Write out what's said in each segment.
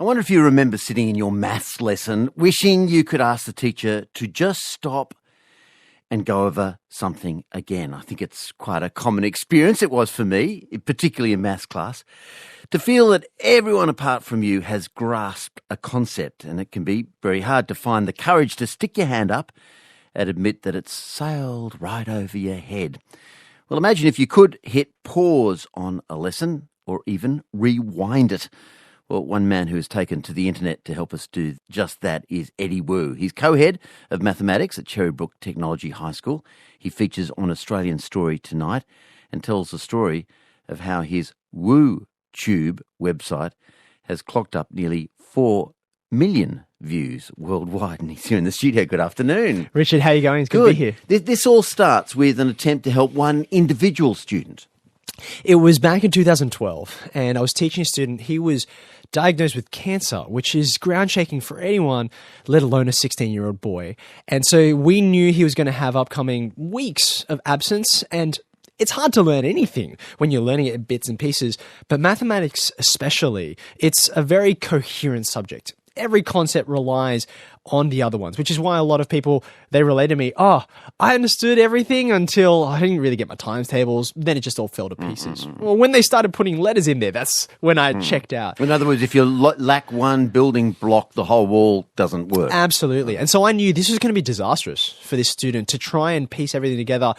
I wonder if you remember sitting in your maths lesson wishing you could ask the teacher to just stop and go over something again. I think it's quite a common experience. It was for me, particularly in maths class, to feel that everyone apart from you has grasped a concept, and it can be very hard to find the courage to stick your hand up and admit that it's sailed right over your head. Well, imagine if you could hit pause on a lesson or even rewind it. Well, one man who has taken to the internet to help us do just that is Eddie Wu. He's co-head of mathematics at Cherrybrook Technology High School. He features on Australian Story tonight and tells the story of how his WooTube website has clocked up nearly 4 million views worldwide. And he's here in the studio. Good afternoon. Richard, how are you going? It's good to be here. This all starts with an attempt to help one individual student. It was back in 2012, and I was teaching a student. He was diagnosed with cancer, which is ground-shaking for anyone, let alone a 16-year-old boy. And so we knew he was going to have upcoming weeks of absence, and it's hard to learn anything when you're learning it in bits and pieces, but mathematics especially, it's a very coherent subject. Every concept relies on the other ones, which is why a lot of people, they relate to me, I understood everything until I didn't really get my times tables, then it just all fell to pieces. Well, when they started putting letters in there, that's when I checked out. In other words, if you lack one building block, the whole wall doesn't work. Absolutely. And so I knew this was going to be disastrous for this student to try and piece everything together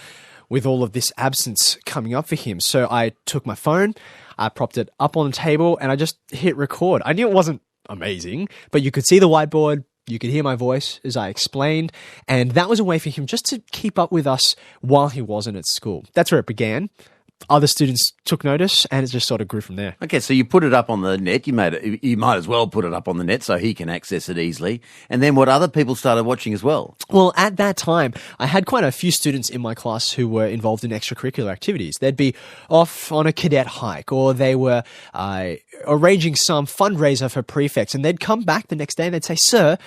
with all of this absence coming up for him. So I took my phone, I propped it up on the table, and I just hit record. I knew it wasn't amazing, but you could see the whiteboard, you could hear my voice as I explained, and that was a way for him just to keep up with us while he wasn't at school. That's where it began. Other students took notice, and it just sort of grew from there. Okay, so you put it up on the net. You might as well put it up on the net so he can access it easily. And then what, other people started watching as well? Well, at that time, I had quite a few students in my class who were involved in extracurricular activities. They'd be off on a cadet hike, or they were arranging some fundraiser for prefects, and they'd come back the next day and they'd say, "Sir,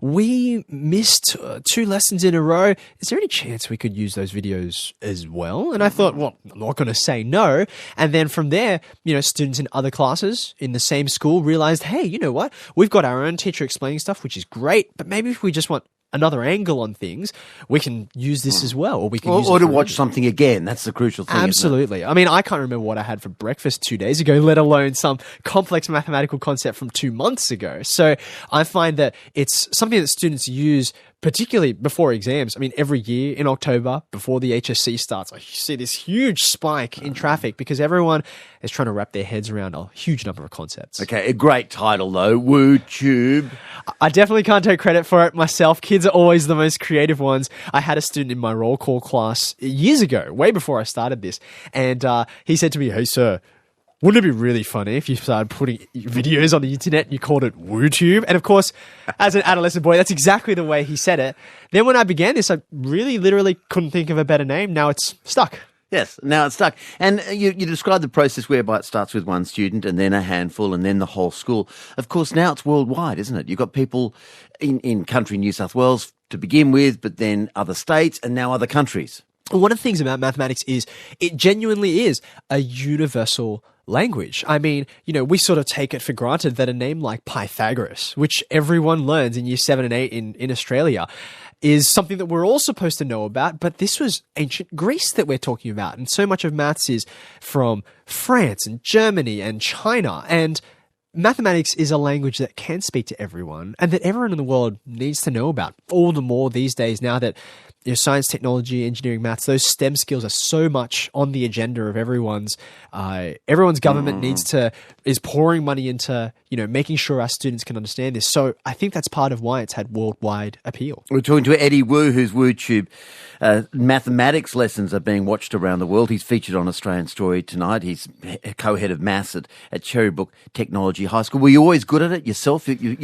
we missed 2 lessons in a row. Is there any chance we could use those videos as well?" And I thought, well, I'm not going to say no. And then from there, students in other classes in the same school realized, hey, you know what? We've got our own teacher explaining stuff, which is great. But maybe if we just want another angle on things, we can use this as well. Or we can use it to watch something again. That's the crucial thing. Absolutely. I mean, I can't remember what I had for breakfast 2 days ago, let alone some complex mathematical concept from 2 months ago. So I find that it's something that students use, particularly before exams. I mean, every year in October, before the HSC starts, I see this huge spike in traffic because everyone is trying to wrap their heads around a huge number of concepts. Okay, a great title though, WooTube. I definitely can't take credit for it myself. Kids are always the most creative ones. I had a student in my roll call class years ago, way before I started this, and he said to me, "Hey, sir, wouldn't it be really funny if you started putting videos on the internet and you called it WooTube?" And of course, as an adolescent boy, that's exactly the way he said it. Then when I began this, I really literally couldn't think of a better name. Now it's stuck. Yes, now it's stuck. And you described the process whereby it starts with one student and then a handful and then the whole school. Of course, now it's worldwide, isn't it? You've got people in country New South Wales to begin with, but then other states and now other countries. One of the things about mathematics is it genuinely is a universal language. I mean, we sort of take it for granted that a name like Pythagoras, which everyone learns in year 7 and 8 in Australia, is something that we're all supposed to know about, but this was ancient Greece that we're talking about. And so much of maths is from France and Germany and China. And mathematics is a language that can speak to everyone and that everyone in the world needs to know about. All the more these days now that science, technology, engineering, maths, those STEM skills are so much on the agenda of everyone's government is pouring money into, making sure our students can understand this. So I think that's part of why it's had worldwide appeal. We're talking to Eddie Wu, whose WooTube mathematics lessons are being watched around the world. He's featured on Australian Story tonight. He's co-head of maths at Cherrybrook Technology High School. Were you always good at it yourself? You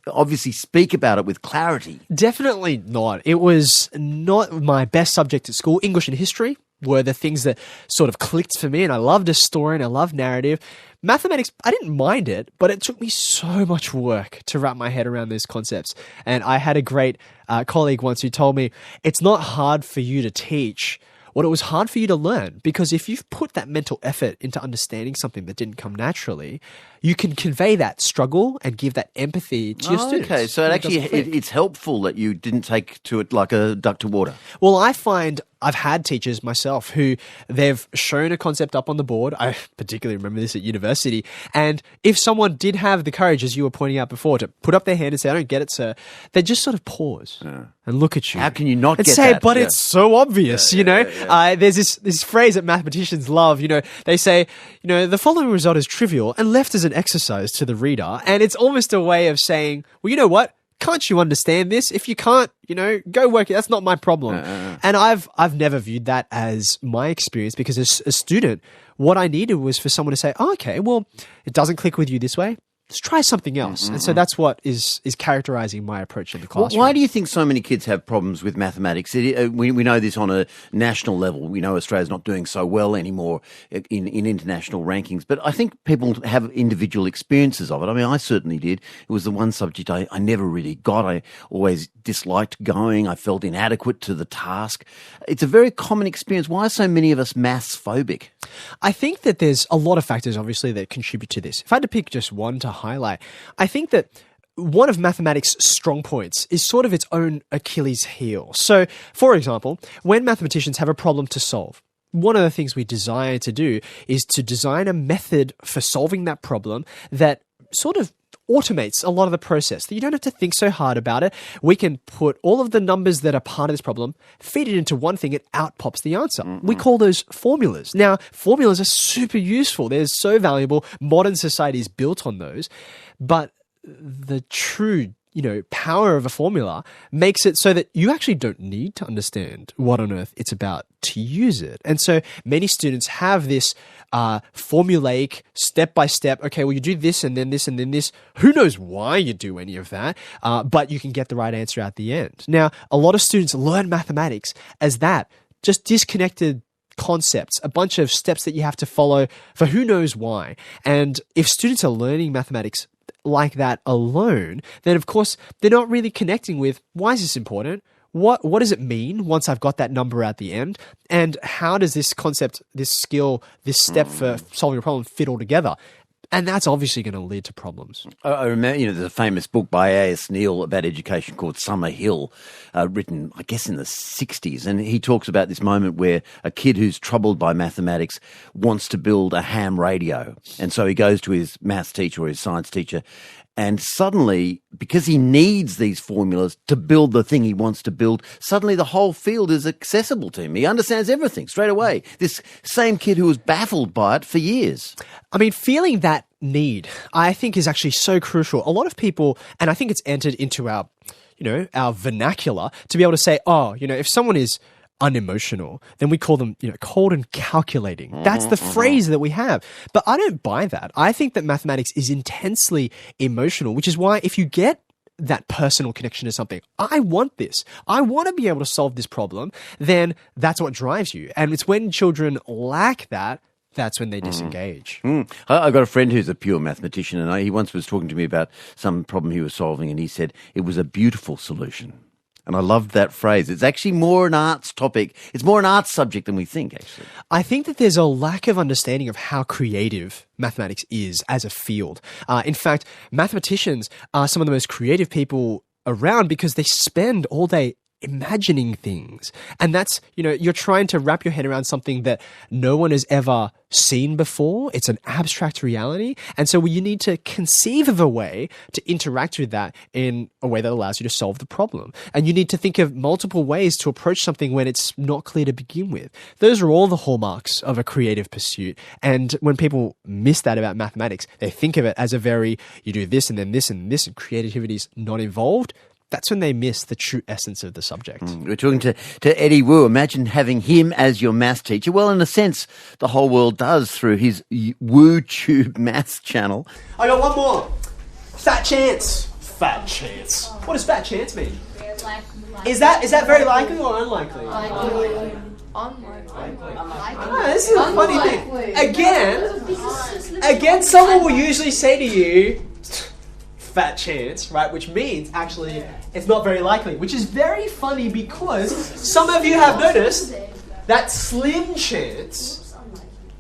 obviously speak about it with clarity. Definitely not. It was not my best subject at school. English and history were the things that sort of clicked for me, and I loved a story and I loved narrative. Mathematics, I didn't mind it, but it took me so much work to wrap my head around those concepts. And I had a great colleague once who told me, it's not hard for you to teach well, it was hard for you to learn, because if you've put that mental effort into understanding something that didn't come naturally, you can convey that struggle and give that empathy to your students. Okay, so it's helpful that you didn't take to it like a duck to water. Well, I find I've had teachers myself who they've shown a concept up on the board. I particularly remember this at university. And if someone did have the courage, as you were pointing out before, to put up their hand and say, "I don't get it, sir," they just sort of pause and look at you. How can you not and get say, that? "But it's so obvious," you know? There's this phrase that mathematicians love, you know, they say, you know, the following result is trivial and left as an exercise to the reader. And it's almost a way of saying, well, you know what? Can't you understand this? If you can't, you know, go work it. That's not my problem. And I've never viewed that as my experience, because as a student, what I needed was for someone to say, oh, okay, well, it doesn't click with you this way. Let's try something else. And so that's what is characterizing my approach in the classroom. Why do you think so many kids have problems with mathematics? We know this on a national level. We know Australia's not doing so well anymore in international rankings, but I think people have individual experiences of it. I mean, I certainly did. It was the one subject I never really got. I always disliked going. I felt inadequate to the task. It's a very common experience. Why are so many of us maths phobic? I think that there's a lot of factors, obviously, that contribute to this. If I had to pick just one to highlight, I think that one of mathematics' strong points is sort of its own Achilles heel. So, for example, when mathematicians have a problem to solve, one of the things we desire to do is to design a method for solving that problem that sort of automates a lot of the process, that you don't have to think so hard about it. We can put all of the numbers that are part of this problem, feed it into one thing, and out pops the answer. We call those formulas. Now, formulas are super useful. They're so valuable. Modern society is built on those. But the true, you know, power of a formula makes it so that you actually don't need to understand what on earth it's about to use it. And so many students have this formulaic, step-by-step, okay, well, you do this and then this and then this. Who knows why you do any of that, but you can get the right answer at the end. Now, a lot of students learn mathematics as that, just disconnected concepts, a bunch of steps that you have to follow for who knows why. And if students are learning mathematics like that alone, then of course they're not really connecting with, why is this important? What does it mean once I've got that number at the end? And how does this concept, this skill, this step for solving a problem fit all together? And that's obviously going to lead to problems. I remember, you know, there's a famous book by A.S. Neal about education called Summer Hill, written, I guess, in the 60s. And he talks about this moment where a kid who's troubled by mathematics wants to build a ham radio. And so he goes to his maths teacher or his science teacher, and suddenly, because he needs these formulas to build the thing he wants to build, suddenly the whole field is accessible to him. He understands everything straight away. This same kid who was baffled by it for years. I mean, feeling that need, I think, is actually so crucial. A lot of people, and I think it's entered into our, you know, our vernacular to be able to say, oh, you know, if someone is unemotional, then we call them, you know, cold and calculating. That's the phrase that we have. But I don't buy that. I think that mathematics is intensely emotional, which is why if you get that personal connection to something, I want this, I want to be able to solve this problem, then that's what drives you. And it's when children lack that, that's when they disengage. I've got a friend who's a pure mathematician, and he once was talking to me about some problem he was solving, and he said it was a beautiful solution. And I loved that phrase. It's actually more an arts topic. It's more an arts subject than we think, actually. I think that there's a lack of understanding of how creative mathematics is as a field. In fact, mathematicians are some of the most creative people around because they spend all day imagining things. And that's, you know, you're trying to wrap your head around something that no one has ever seen before. It's an abstract reality. And so you need to conceive of a way to interact with that in a way that allows you to solve the problem. And you need to think of multiple ways to approach something when it's not clear to begin with. Those are all the hallmarks of a creative pursuit. And when people miss that about mathematics, they think of it as a very, you do this and then this and this, and creativity's not involved. That's when they miss the true essence of the subject. We're talking to Eddie Wu. Imagine having him as your maths teacher. Well, in a sense, the whole world does through his WooTube maths channel. I got one more. Fat chance. Fat chance. What does fat chance mean? Is that very likely or unlikely? Unlikely. This is a funny thing. Again, someone will usually say to you, fat chance, right? Which means actually it's not very likely, which is very funny because some of you have noticed that slim chance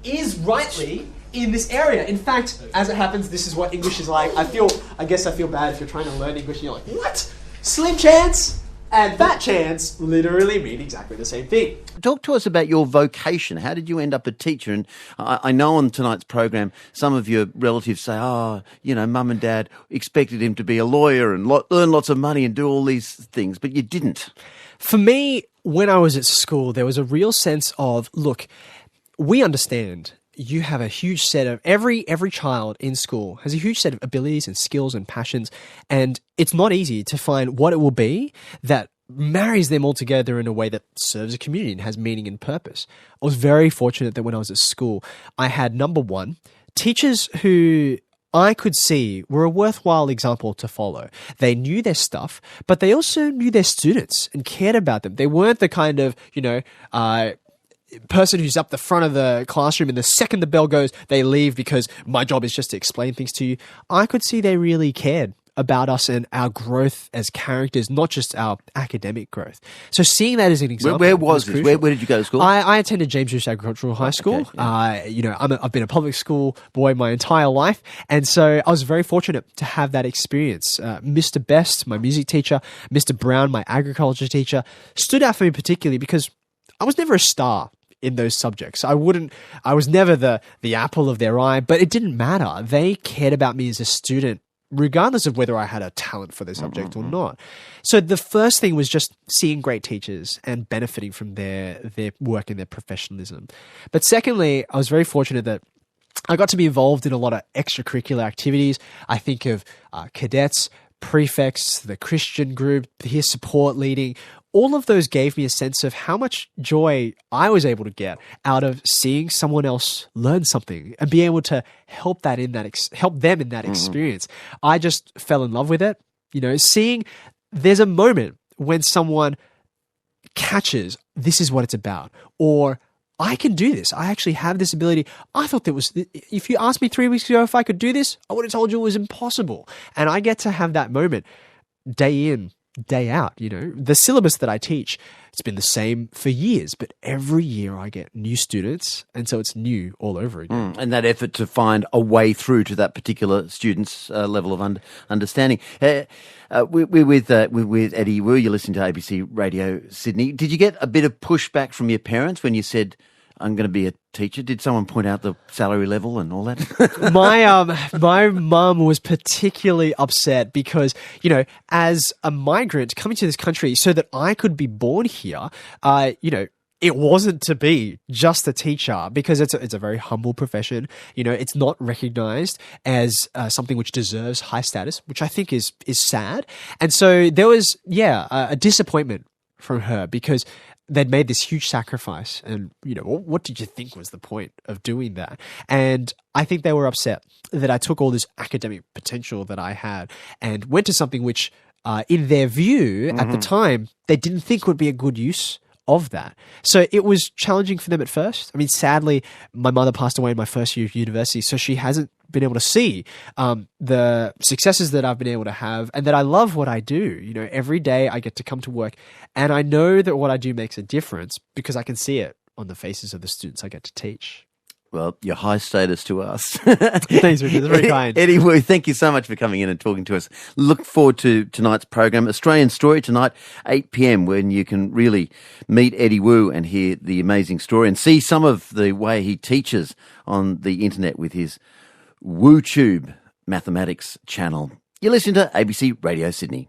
is rightly in this area. In fact, as it happens, this is what English is like. I guess I feel bad if you're trying to learn English and you're like, what? Slim chance and fat chance literally mean exactly the same thing. Talk to us about your vocation. How did you end up a teacher? And I know on tonight's program, some of your relatives say, mum and dad expected him to be a lawyer and earn lots of money and do all these things, but you didn't. For me, when I was at school, there was a real sense of, look, we understand you have a huge set of, every child in school has a huge set of abilities and skills and passions, and it's not easy to find what it will be that marries them all together in a way that serves a community and has meaning and purpose. I was very fortunate that when I was at school, I had, number one, teachers who I could see were a worthwhile example to follow. They knew their stuff, but they also knew their students and cared about them. They weren't the kind of, person who's up the front of the classroom and the second the bell goes, they leave because my job is just to explain things to you. I could see they really cared about us and our growth as characters, not just our academic growth. So seeing that as an example, where was this? Where did you go to school? I attended James Bruce Agricultural High School. Okay, yeah. I've been a public school boy my entire life, and so I was very fortunate to have that experience. Mr. Best, my music teacher, Mr. Brown, my agriculture teacher, stood out for me particularly because I was never a star in those subjects. I was never the apple of their eye, but it didn't matter. They cared about me as a student, regardless of whether I had a talent for the subject or not. So the first thing was just seeing great teachers and benefiting from their work and their professionalism. But secondly, I was very fortunate that I got to be involved in a lot of extracurricular activities. I think of cadets, prefects, the Christian group, peer support leading. All of those gave me a sense of how much joy I was able to get out of seeing someone else learn something and be able to help them in that experience. I just fell in love with it. Seeing there's a moment when someone catches, this is what it's about, or I can do this. I actually have this ability. I thought if you asked me 3 weeks ago if I could do this, I would have told you it was impossible. And I get to have that moment day in, day out. The syllabus that I teach, it's been the same for years, but every year I get new students, and so it's new all over again. And that effort to find a way through to that particular student's level of understanding. We're with Eddie Wu. You're listening to ABC Radio Sydney. Did you get a bit of pushback from your parents when you said, I'm going to be a teacher? Did someone point out the salary level and all that? My mum was particularly upset because, as a migrant coming to this country so that I could be born here, it wasn't to be just a teacher because it's a very humble profession. It's not recognized as something which deserves high status, which I think is sad. And so there was, a disappointment from her because they'd made this huge sacrifice, and what did you think was the point of doing that? And I think they were upset that I took all this academic potential that I had and went to something which, in their view at the time, they didn't think would be a good use of that. So it was challenging for them at first. I mean, sadly, my mother passed away in my first year of university, so she hasn't been able to see the successes that I've been able to have, and that I love what I do. Every day I get to come to work, and I know that what I do makes a difference because I can see it on the faces of the students I get to teach. Well, you're high status to us. Thanks, Richard. That's very kind. Eddie Wu, thank you so much for coming in and talking to us. Look forward to tonight's program, Australian Story, tonight, 8 p.m, when you can really meet Eddie Wu and hear the amazing story and see some of the way he teaches on the internet with his WooTube mathematics channel. You're listening to ABC Radio Sydney.